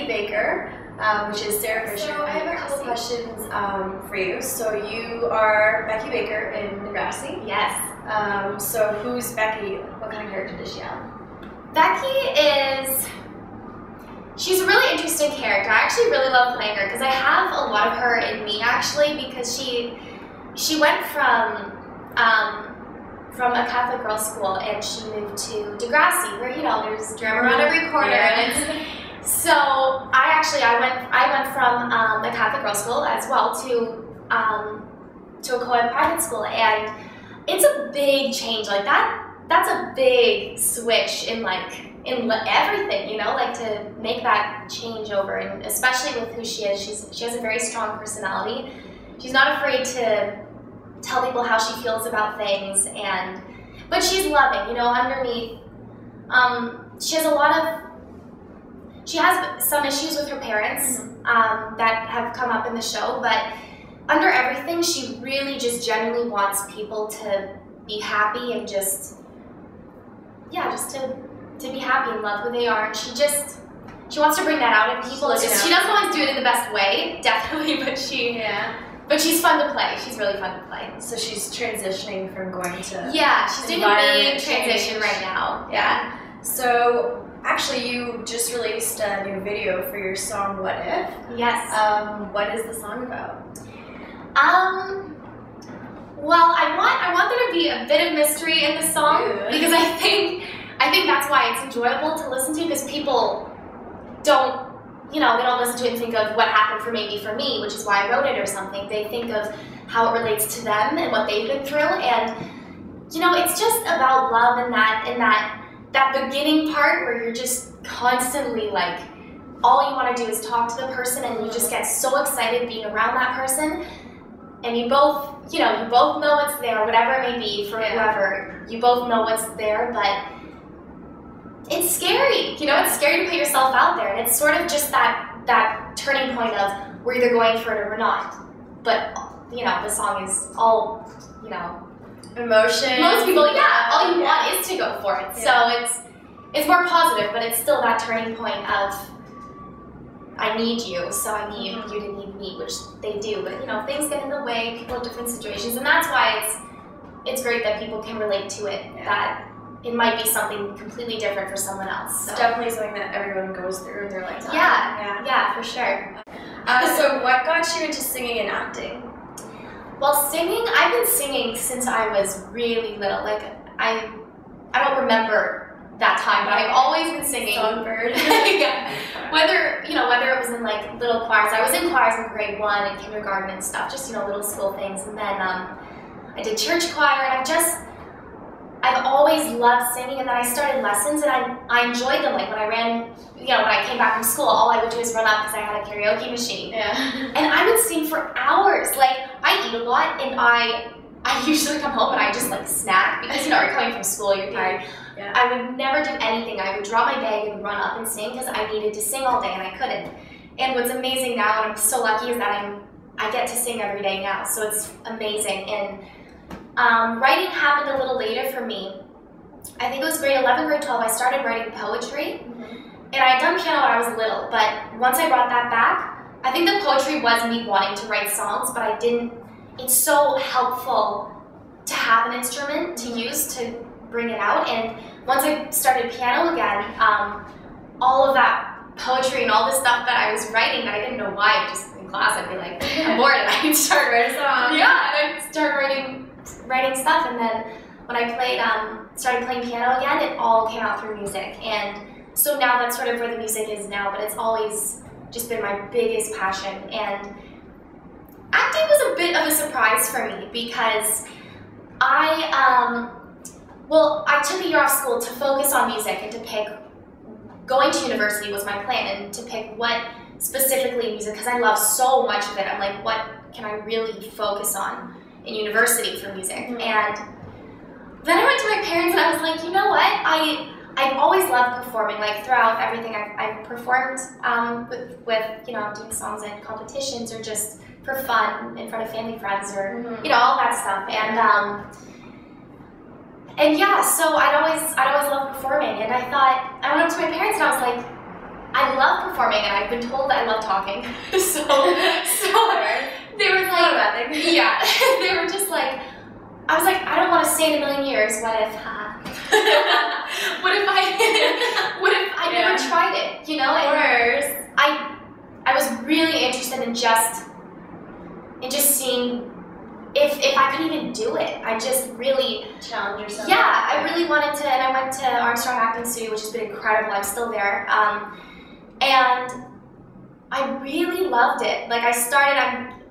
Becky Baker, which is Sarah Fisher. So I have a couple questions for you. So you are Becky Baker in Degrassi. Yes. So who's Becky? What kind of character does she have? Becky she's a really interesting character. I actually really love playing her because I have a lot of her in me actually, because she went from a Catholic girls' school and she moved to Degrassi, where there's drama around every corner. And so I went from a Catholic girls' school as well to a co-ed private school, and it's a big change. Like that's a big switch in everything, like to make that change over, and especially with who she is. She has a very strong personality. She's not afraid to tell people how she feels about things, but she's loving, underneath. She has some issues with her parents that have come up in the show, but under everything, she really just genuinely wants people to be happy and just to be happy and love who they are. And she wants to bring that out in people. She doesn't always do it in the best way, definitely, but she's fun to play. She's really fun to play. So she's transitioning from going to she's doing a big transition right now. Yeah. So actually, you just released a new video for your song "What If." Yes. What is the song about? Well, I want there to be a bit of mystery in the song because I think that's why it's enjoyable to listen to, because people don't. They don't listen to it and think of what happened for me, which is why I wrote it or something. They think of how it relates to them and what they've been through, and it's just about love and that beginning part where you're just constantly all you want to do is talk to the person, and you just get so excited being around that person, and you both know it's there, whatever it may be for whoever. You both know what's there, but it's scary, it's scary to put yourself out there, and it's sort of just that turning point of we're either going for it or we're not. But, the song is all, emotion. Most people, all you want is to go for it. Yeah. So it's more positive, but it's still that turning point of I need you, so I need you to need me, which they do. But, things get in the way, people have different situations, and that's why it's great that people can relate to it, that it might be something completely different for someone else. So. It's definitely something that everyone goes through in their lifetime. Yeah, for sure. So what got you into singing and acting? Well, singing, I've been singing since I was really little. I don't remember that time, but I've always been singing. Songbird. Yeah. Whether it was in little choirs. I was in choirs in grade 1 and kindergarten and stuff, just little school things. And then I did church choir, and I've always loved singing, and then I started lessons, and I enjoyed them. When I ran, when I came back from school, all I would do is run up because I had a karaoke machine. Yeah. And I would sing for hours. I eat a lot, and I usually come home and I just snack because you're coming from school, you're tired. Yeah. I would never do anything. I would drop my bag and run up and sing because I needed to sing all day and I couldn't. And what's amazing now, and I'm so lucky, is that I get to sing every day now. So it's amazing. And writing happened a little later for me. I think it was grade 11, grade 12, I started writing poetry. And I had done piano when I was little, but once I brought that back, I think the poetry was me wanting to write songs, but I didn't. It's so helpful to have an instrument to use to bring it out. And once I started piano again, all of that poetry and all the stuff that I was writing that I didn't know why, just in class I'd be like, I'm bored, and I'd start writing songs. Yeah, and I'd start writing stuff, and then when I started playing piano again, it all came out through music. And so now that's sort of where the music is now, but it's always just been my biggest passion. And acting was a bit of a surprise for me because I took a year off school to focus on music and to pick, going to university was my plan, and to pick what specifically music, because I love so much of it. I'm like, what can I really focus on in university for music? And then I went to my parents and I was like, you know what? I've always loved performing, throughout everything. I've performed with doing songs in competitions or just for fun in front of family, friends, or all that stuff. And yeah, so I'd always loved performing, and I went up to my parents and I was like, I love performing, and I've been told that I love talking. so they were like, yeah, they were just like, I was like, I don't want to say in a million years, what if I never tried it, you know? And I was really interested in just seeing if I could even do it. I just really challenge yourself. Yeah, I really wanted to, and I went to Armstrong Acting Studio, which has been incredible. I'm still there, and I really loved it. Like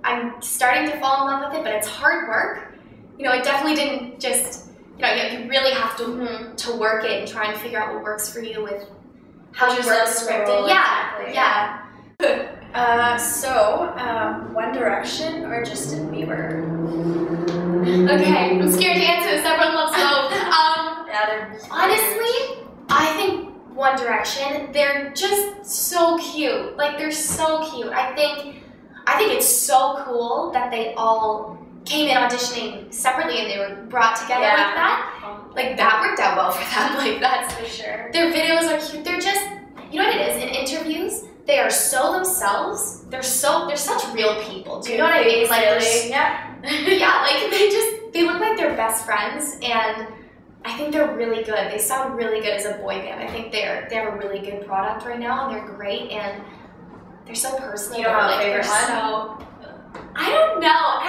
I'm starting to fall in love with it, but it's hard work. You know, it definitely didn't just. You know, you really have to work it and try and figure out what works for you with how you work scripted. Yeah. One Direction or Justin Bieber? Okay, I'm scared to answer this. Everyone loves both. Honestly, I think One Direction. They're just so cute. Like, they're so cute. I think it's so cool that they all came in auditioning separately and they were brought together like that. Like, that worked out well for them. Like, that's for sure. Their videos are cute. They're just, you know what it is? In interviews, they are so themselves. They're such real people. Do you know what I mean? Like, like they look like they're best friends, and I think they're really good. They sound really good as a boy band. I think they have a really good product right now, and they're great, and they're so personal. You don't have a favorite one? So, I don't know.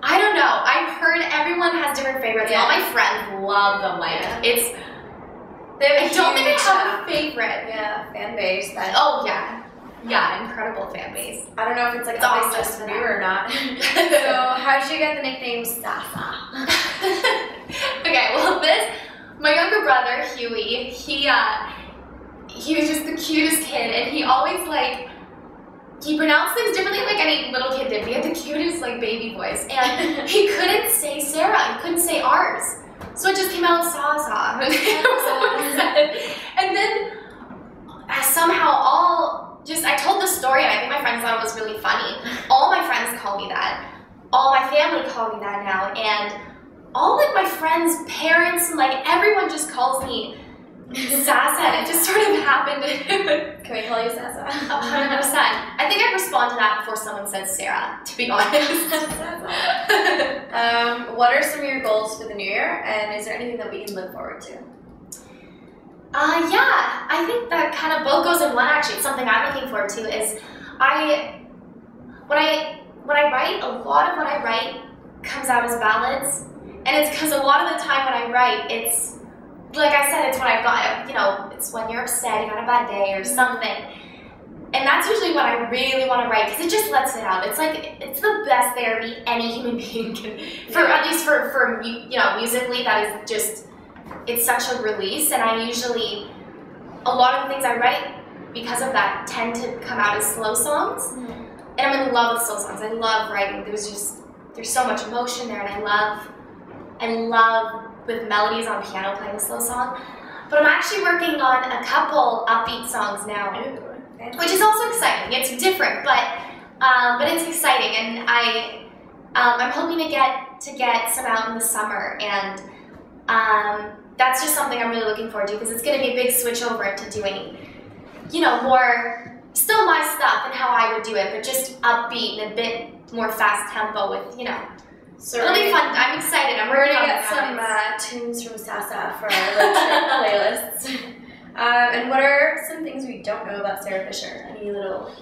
I don't know. I've heard everyone has different favorites. Yeah. All my friends love them. Like, I don't think I have a favorite. Yeah, fan base. Oh, yeah. Yeah, incredible fan base. I don't know if it's like always just for you or not. So, how did you get the nickname Sasa? Okay, well, my younger brother, Huey, he was just the cutest kid, and he always, like, he pronounced things differently like any little kid did. We had the cutest, like, baby voice, and he couldn't say Sarah, he couldn't say ours. So it just came out Sasa. And then somehow I told the story, and I think my friends thought it was really funny. All my friends call me that. All my family call me that now, and all like my friends' parents and like everyone just calls me Sasa, and it just sort of happened. Can we call you Sasa? 100%. I think I respond to that before someone says Sarah, to be honest. What are some of your goals for the new year, and is there anything that we can look forward to? Yeah, I think that kind of both goes in one actually. It's something I'm looking forward to is when I write, a lot of what I write comes out as ballads, and it's because a lot of the time when I write, it's like I said, it's when I've got, you know, it's when you're upset, you got a bad day or something. And that's usually when I really want to write, because it just lets it out. It's like, it's the best therapy any human being can, at least for you know, musically, that is just, it's such a release. And I usually, a lot of the things I write, because of that, tend to come out as slow songs. And I'm in love with slow songs. I love writing. There's so much emotion there, and I love with melodies on piano playing a slow song. But I'm actually working on a couple upbeat songs now, which is also exciting. It's different, but it's exciting, and I'm hoping to get some out in the summer, and that's just something I'm really looking forward to, because it's going to be a big switch over into doing, you know, more still my stuff and how I would do it, but just upbeat and a bit more fast tempo with, you know. So it'll be fun. I'm excited. We're gonna get some tunes from Sasa for our playlists. And what are some things we don't know about Sarah Fisher? Any little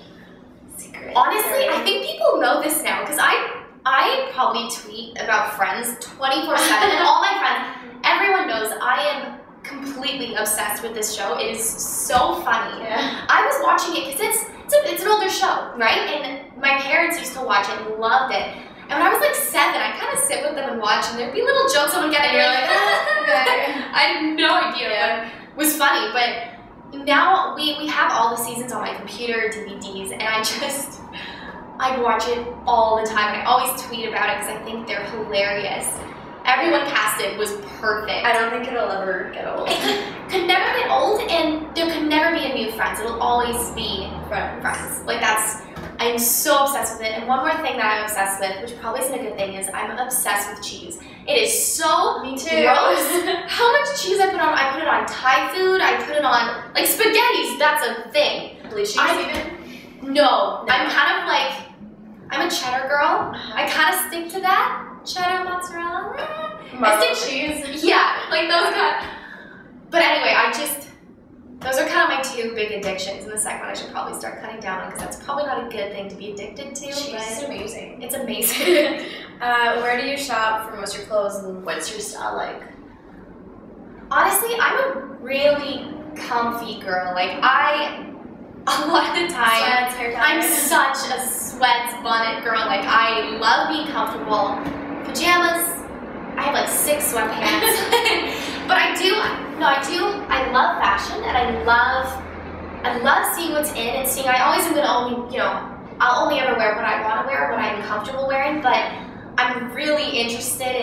secrets? Honestly, I think people know this now, because I probably tweet about Friends 24/7, and all my friends, everyone knows I am completely obsessed with this show. It is so funny. Yeah. I was watching it because it's an older show, right? And my parents used to watch it and loved it. And when I was like 7, I kind of sit with them and watch, and there'd be little jokes I would get, and you're like, okay. I had no idea, but it was funny. But now we have all the seasons on my computer, DVDs, and I watch it all the time, and I always tweet about it because I think they're hilarious. Everyone casted was perfect. I don't think it'll ever get old. It could never get old, and there could never be a new Friends. It'll always be Friends. Like, I'm so obsessed with it. And one more thing that I'm obsessed with, which probably isn't a good thing, is I'm obsessed with cheese. It is so Me too. gross. How much cheese I put on? I put it on Thai food. I put it on, like, spaghettis. That's a thing. Blue cheese even? No. I'm kind of like, I'm a cheddar girl. I kind of stick to that. Cheddar, mozzarella. Muscle cheese. Yeah, like those kind. But anyway, those are kind of my two big addictions. And the second one I should probably start cutting down on because that's probably not a good thing to be addicted to. Cheese is amazing. It's amazing. Where do you shop for most of your clothes and what's your style like? Honestly, I'm a really comfy girl. Like a lot of the time, Sweats, hair I'm ties. such a sweats bonnet girl. Like I love being comfortable. Pajamas. I have like 6 sweatpants. But I love fashion and I love seeing what's in and seeing. I always am gonna only, I'll only ever wear what I want to wear, what I'm comfortable wearing. But I'm really interested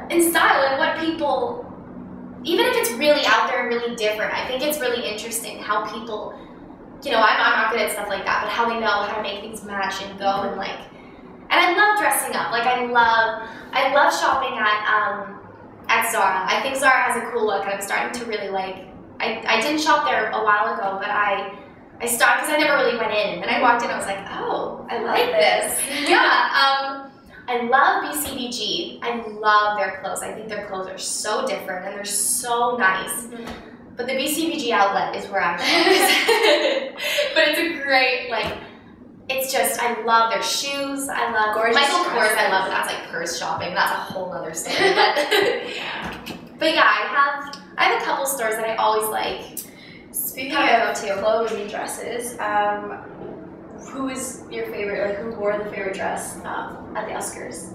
in style and what people, even if it's really out there and really different. I think it's really interesting how people, I'm not good at stuff like that, but how they know how to make things match and go and like. And I love dressing up. Like I love shopping at Zara. I think Zara has a cool look, and I'm starting to really like. I didn't shop there a while ago, but I started because I never really went in. And then I walked in, and I was like, oh, I like this. Yeah. I love BCBG. I love their clothes. I think their clothes are so different and they're so nice. Mm-hmm. But the BCBG outlet is where I shop. But it's a great it's just, I love their shoes. I love gorgeous Michael dresses. Kors. I love that's like purse shopping. That's a whole other story. But yeah, I have a couple stores that I always like. Speaking of clothes and dresses, who is your favorite? Like, who wore the favorite dress at the Oscars?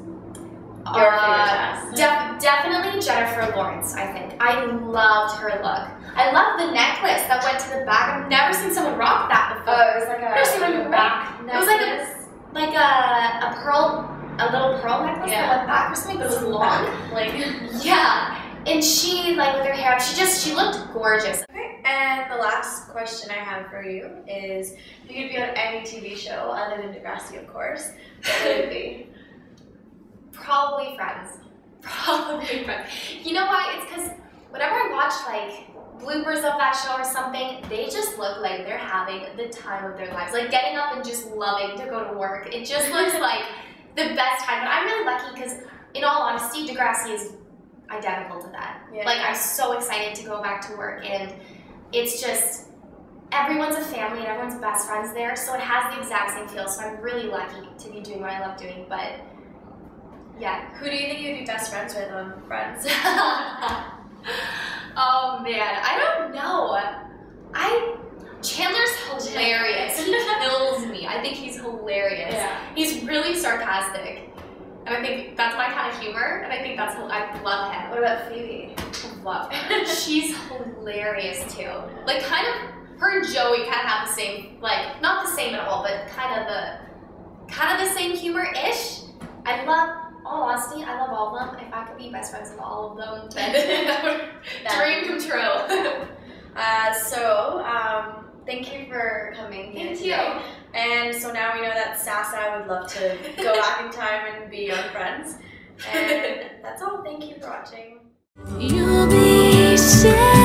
Your favorite dress? Definitely Jennifer Lawrence. I think I loved her look. I love the necklace that went to the back. I've never seen someone rock that before. Oh, it was like a back necklace. It was like a little pearl necklace that went back or something, but it was long. Yeah. And she, with her hair up, she looked gorgeous. Okay, and the last question I have for you is, if you could be on any TV show other than Degrassi, of course, what would it be? Probably Friends. Probably Friends. You know why? It's because whenever I watch bloopers of that show or something, they just look like they're having the time of their lives. Like getting up and just loving to go to work. It just looks like the best time. But I'm really lucky because, in all honesty, Degrassi is identical to that. Yeah. I'm so excited to go back to work, and it's just everyone's a family and everyone's best friends there, so it has the exact same feel. So I'm really lucky to be doing what I love doing. But yeah, who do you think you'd be best friends with on Friends? Oh man, I don't know. Chandler's hilarious. He kills me. I think he's hilarious. Yeah. He's really sarcastic. And I think that's my kind of humor, and I think I love him. What about Phoebe? I love her. She's hilarious too. Her and Joey kind of have the same, not the same at all, but kind of the same humor-ish. All honesty, I love all of them. If I could be best friends with all of them, then that would dream come true. Thank you for coming here Thank today. you. And so now we know that Sasa would love to go back in time and be on Friends. And that's all. Thank you for watching. You'll be safe.